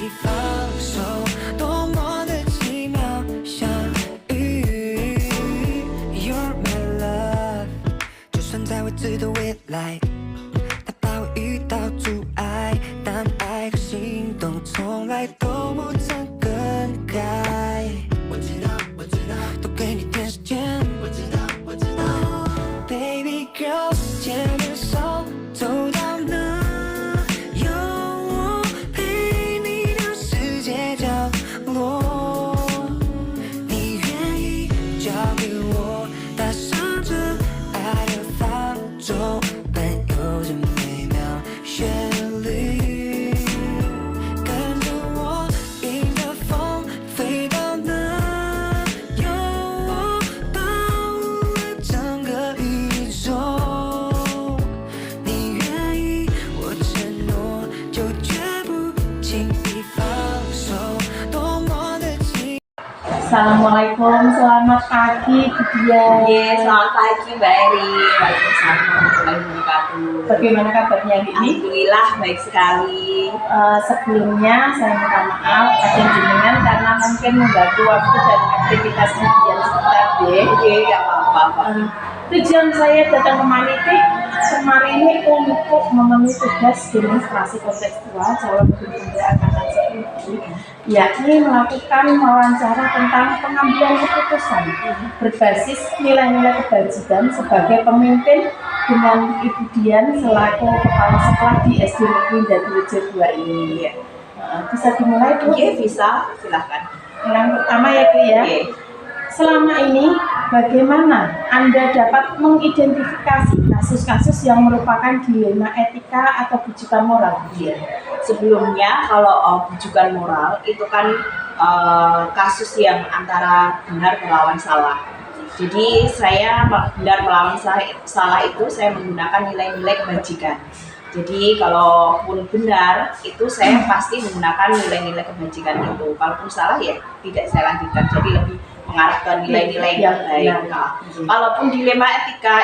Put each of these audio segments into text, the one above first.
地放手，多么的奇妙，相遇。You're my love， 就算在未知的未来，哪怕会遇到阻碍，但爱和行动从来都不曾更改。我知道，我知道，多给你点时间。我知道，我知道。Baby girl， 牵着手走到哪，有我陪你到世界角落。你愿意交给我，踏上这爱的方舟，伴有着美妙旋律，跟着我迎着风飞到哪，有我保护了整个宇宙。你愿意，我承诺，就绝不轻易放手，多么的奇。 Assalamualaikum, selamat pagi Bu Dia. Selamat pagi Mbak Eri. Waalaikumsalam warahmatullahi wabarakatuh. Bagaimana kabarnya hari ini? Alhamdulillah baik sekali. Sebelumnya saya minta maaf pada jenengan karena mungkin mengganggu waktu dan aktivitas Dian sebentar deh. Oke, nggak apa-apa. Tujuan saya datang kemari ini untuk memenuhi tugas demonstrasi kontekstual calon gubernur angkatan 10, yakni melakukan wawancara tentang pengambilan keputusan berbasis nilai-nilai kebajikan sebagai pemimpin dengan Ibu Dian selaku kepala sekolah di SD Negeri Daturejo 2 ini. Bisa dimulai Bu? Oke, bisa, silahkan. Yang pertama ya Bu ya. Oke. Selama ini bagaimana Anda dapat mengidentifikasi kasus-kasus yang merupakan dilema etika atau bujukan moral? Sebelumnya kalau bujukan moral itu kan kasus yang antara benar melawan salah. Jadi saya benar melawan salah itu saya menggunakan nilai-nilai kebajikan. Jadi kalaupun benar itu saya pasti menggunakan nilai-nilai kebajikan itu. Kalaupun salah ya tidak saya lanjutkan. Jadi lebih mengarah ke nilai-nilai yang baik. Nah, kalaupun dilema etika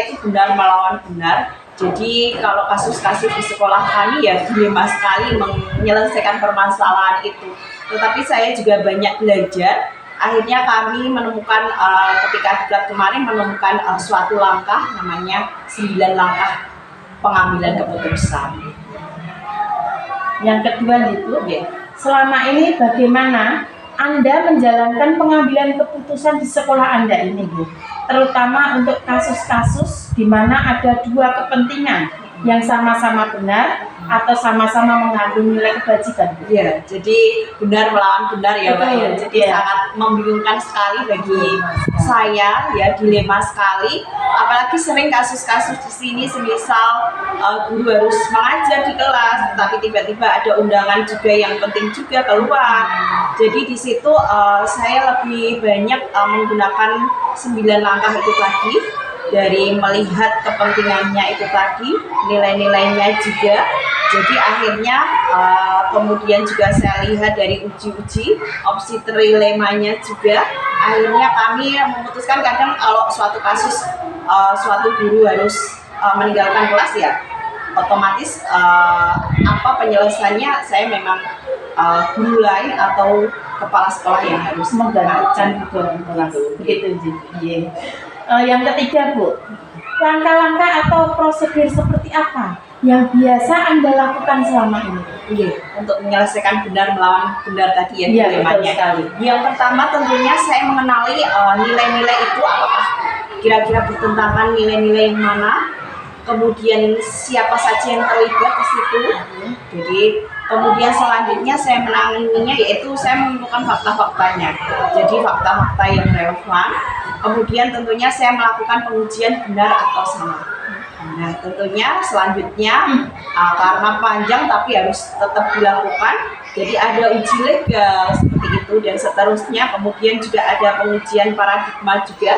itu benar melawan benar. Jadi kalau kasus-kasus di sekolah kami ya dilema sekali menyelesaikan permasalahan itu. Tetapi saya juga banyak belajar. Akhirnya kami menemukan ketika debat kemarin menemukan suatu langkah namanya 9 langkah pengambilan keputusan. Yang kedua itu, selama ini bagaimana Anda menjalankan pengambilan keputusan di sekolah Anda ini, Bu? Terutama untuk kasus-kasus di mana ada dua kepentingan yang sama-sama benar atau sama-sama mengandung nilai kebajikan. Iya, jadi benar melawan benar ya Mbak ya. Jadi sangat membingungkan sekali bagi saya ya, dilema sekali. Apalagi sering kasus-kasus di sini semisal guru harus mengajar di kelas, tapi tiba-tiba ada undangan juga yang penting juga keluar. Jadi di situ saya lebih banyak menggunakan 9 langkah itu tadi. Dari melihat kepentingannya itu tadi, nilai-nilainya juga. Jadi akhirnya kemudian juga saya lihat dari uji-uji, opsi trilemanya juga. Akhirnya kami memutuskan kadang kalau suatu kasus suatu guru harus meninggalkan kelas ya, otomatis apa penyelesaiannya saya memang guru lain atau kepala sekolah yang harus menggantikan guru kelas. Begitu jadi. Yang ketiga Bu, langkah-langkah atau prosedur seperti apa yang biasa Anda lakukan selama ini? Untuk menyelesaikan benar melawan benar tadi ya dilemanya. Yang pertama tentunya saya mengenali nilai-nilai itu apakah kira-kira bertentangan nilai-nilai yang mana, kemudian siapa saja yang terlibat di situ. Jadi kemudian selanjutnya saya menanganinya yaitu saya menemukan fakta-faktanya. Jadi fakta-fakta yang relevan. Kemudian tentunya saya melakukan pengujian benar atau salah. Nah tentunya selanjutnya karena panjang tapi harus tetap dilakukan. Jadi ada uji legal seperti itu dan seterusnya. Kemudian juga ada pengujian paradigma juga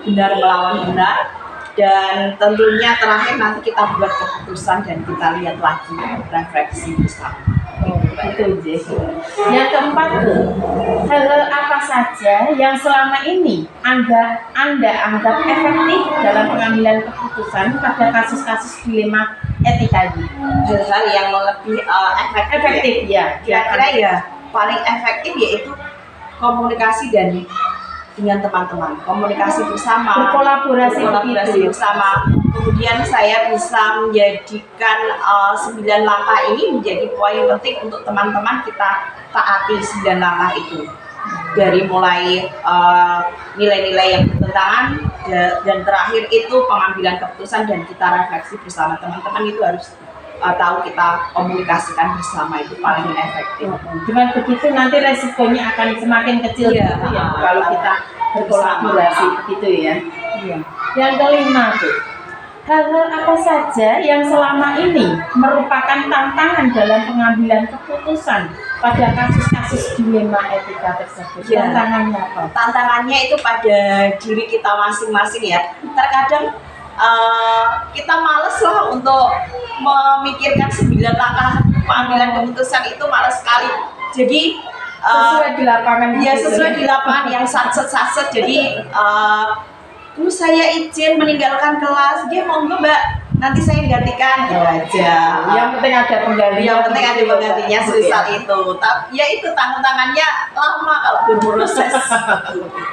benar melawan benar. Dan tentunya terakhir nanti kita buat keputusan dan kita lihat lagi refleksi bersama. Yang keempat, hal apa saja yang selama ini Anda anggap efektif dalam pengambilan keputusan pada kasus-kasus dilema etika ini? hal-hal yang lebih efektif, Efektif ya. kira-kira ya paling efektif yaitu komunikasi dengan teman-teman, komunikasi bersama, Berkolaborasi begitu. bersama. Kemudian saya bisa menjadikan 9 langkah ini menjadi poin penting untuk teman-teman kita taati 9 langkah itu. Dari mulai nilai-nilai yang bertentangan dan terakhir itu pengambilan keputusan dan kita refleksi bersama. Teman-teman itu harus tahu kita komunikasikan bersama, itu paling efektif. Dengan begitu nanti resikonya akan semakin kecil Iya. gitu ya kalau kita berkolaborasi begitu ya. Iya. Yang kelima tuh, hal-hal apa saja yang selama ini merupakan tantangan dalam pengambilan keputusan pada kasus-kasus dilema etika tersebut? Iya. Tantangannya apa? Tantangannya itu pada diri kita masing-masing ya. Terkadang kita males lah untuk memikirkan 9 langkah pengambilan keputusan, itu males sekali. Jadi Sesuai di lapangan ya gitu sesuai ya. di lapangan yang satset. Jadi Bu, saya izin meninggalkan kelas, dia monggo Mbak, nanti saya gantikan gitu aja. Yang penting ada penggantinya. Yang penting ada penggantinya semisal itu. Tapi ya itu tantangannya lama kalau berproses.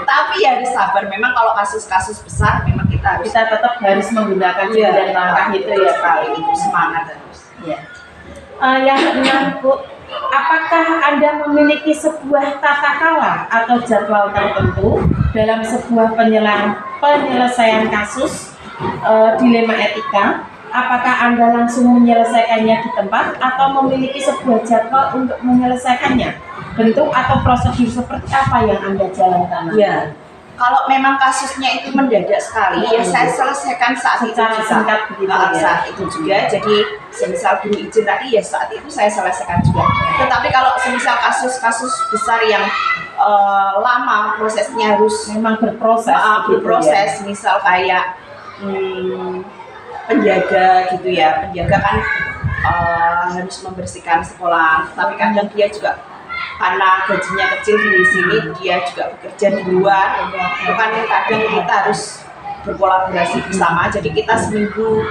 Tapi ya harus sabar. Memang kalau kasus-kasus besar memang kita Tetap harus menggunakan Iya. 9 langkah itu ya Pak. itu semangat terus. Ya. Yang keenam Bu, apakah Anda memiliki sebuah tata cara atau jadwal tertentu dalam sebuah penyelesaian kasus dilema etika? Apakah Anda langsung menyelesaikannya di tempat atau memiliki sebuah jadwal untuk menyelesaikannya? Bentuk atau prosedur seperti apa yang Anda jalankan? Ya, kalau memang kasusnya itu mendadak sekali, ya saya selesaikan saat itu Secara juga. singkat begitu ya. Saat itu juga. Jadi semisal guru izin tadi ya saat itu saya selesaikan juga. Tetapi kalau semisal kasus-kasus besar yang lama prosesnya harus Memang berproses. berproses, misal kayak penjaga gitu ya. Penjaga kan harus membersihkan sekolah, tapi kadang dia juga karena gajinya kecil di sini, dia juga bekerja di luar. Itu kan kadang kita harus berkolaborasi bersama. Jadi kita seminggu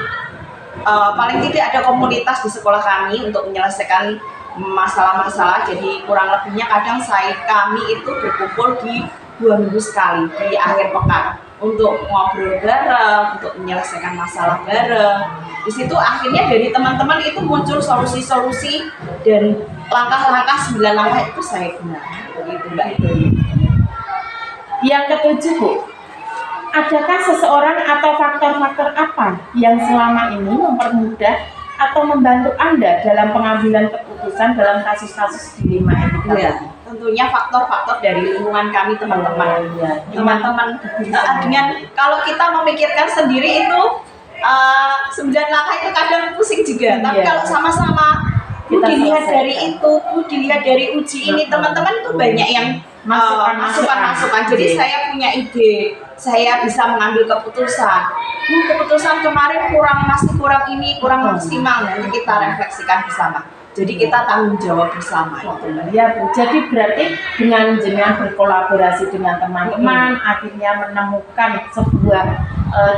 paling tidak ada komunitas di sekolah kami untuk menyelesaikan masalah-masalah. Jadi kurang lebihnya kadang kami itu berkumpul di 2 minggu sekali di akhir pekan untuk ngobrol bareng, untuk menyelesaikan masalah bareng. Di situ akhirnya dari teman-teman itu muncul solusi-solusi dan langkah-langkah 9 langkah itu saya gunakan. Begitu Mbak. Yang ketujuh Bu, adakah seseorang atau faktor-faktor apa yang selama ini mempermudah atau membantu Anda dalam pengambilan keputusan dalam kasus-kasus dilema etika? Ya, tentunya faktor-faktor dari lingkungan kami teman-teman. Ya, Teman-teman dengan kalau kita memikirkan sendiri itu 9 langkah itu kadang pusing juga. Tapi Iya. kalau sama-sama Kita dilihat selesaikan. dari itu, dilihat dari uji ini, teman-teman tuh banyak yang masukan-masukan. Jadi Iya. saya punya ide, saya bisa mengambil keputusan. Keputusan kemarin masih kurang ini, kurang maksimal. Nanti kita refleksikan bersama. Jadi kita tanggung jawab bersama itu. Ya Bu, jadi berarti dengan berkolaborasi dengan teman-teman akhirnya menemukan sebuah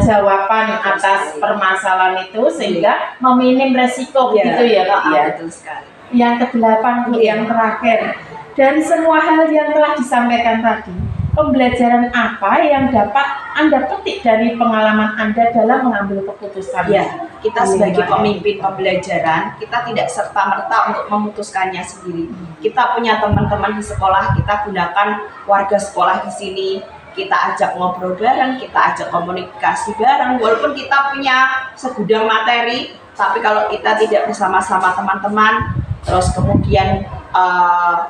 jawaban atas permasalahan itu sehingga meminim resiko gitu ya Pak ya. Betul sekali. Yang ke-8 Bu, yang terakhir, dari semua hal yang telah disampaikan tadi, pembelajaran apa yang dapat Anda petik dari pengalaman Anda dalam mengambil keputusan? Ya, kita sebagai pemimpin pembelajaran, kita tidak serta-merta untuk memutuskannya sendiri. Kita punya teman-teman di sekolah, kita gunakan warga sekolah di sini, kita ajak ngobrol bareng, kita ajak komunikasi bareng, walaupun kita punya segudang materi, tapi kalau kita tidak bersama-sama teman-teman, terus kemudian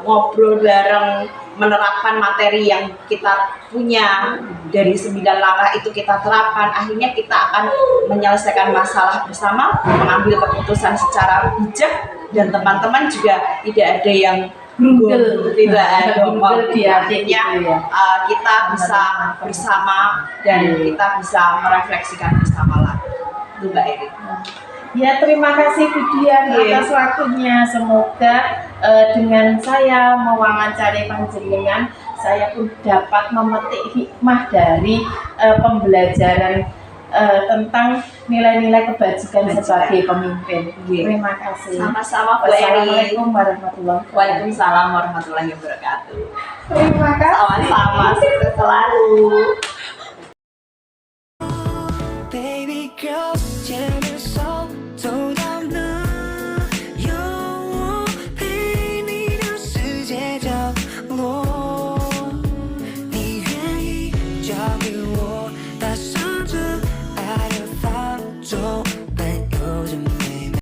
ngobrol bareng, menerapkan materi yang kita punya dari 9 langkah itu kita terapkan, akhirnya kita akan menyelesaikan masalah bersama, mengambil keputusan secara bijak, dan teman-teman juga tidak ada yang Grundel. tidak ada Grundel di hati gitu ya. kita bisa bersama dan kita bisa merefleksikan bersama lagi. Itu Mbak Eri. Ya, terima kasih Bu Dian atas waktunya. Semoga dengan saya mewawancari panjenengan, saya pun dapat memetik hikmah dari pembelajaran tentang nilai-nilai kebajikan sebagai pemimpin. Iya. Terima kasih. Sama-sama Bu Eri. Wassalamualaikum warahmatullahi wabarakatuh. Waalaikumsalam warahmatullahi wabarakatuh. Terima kasih. Sama-sama, sukses selalu. Baby girl, 제를 속 돋아는 영원陪你到世界角落，你愿意交给我，搭上这爱的放纵。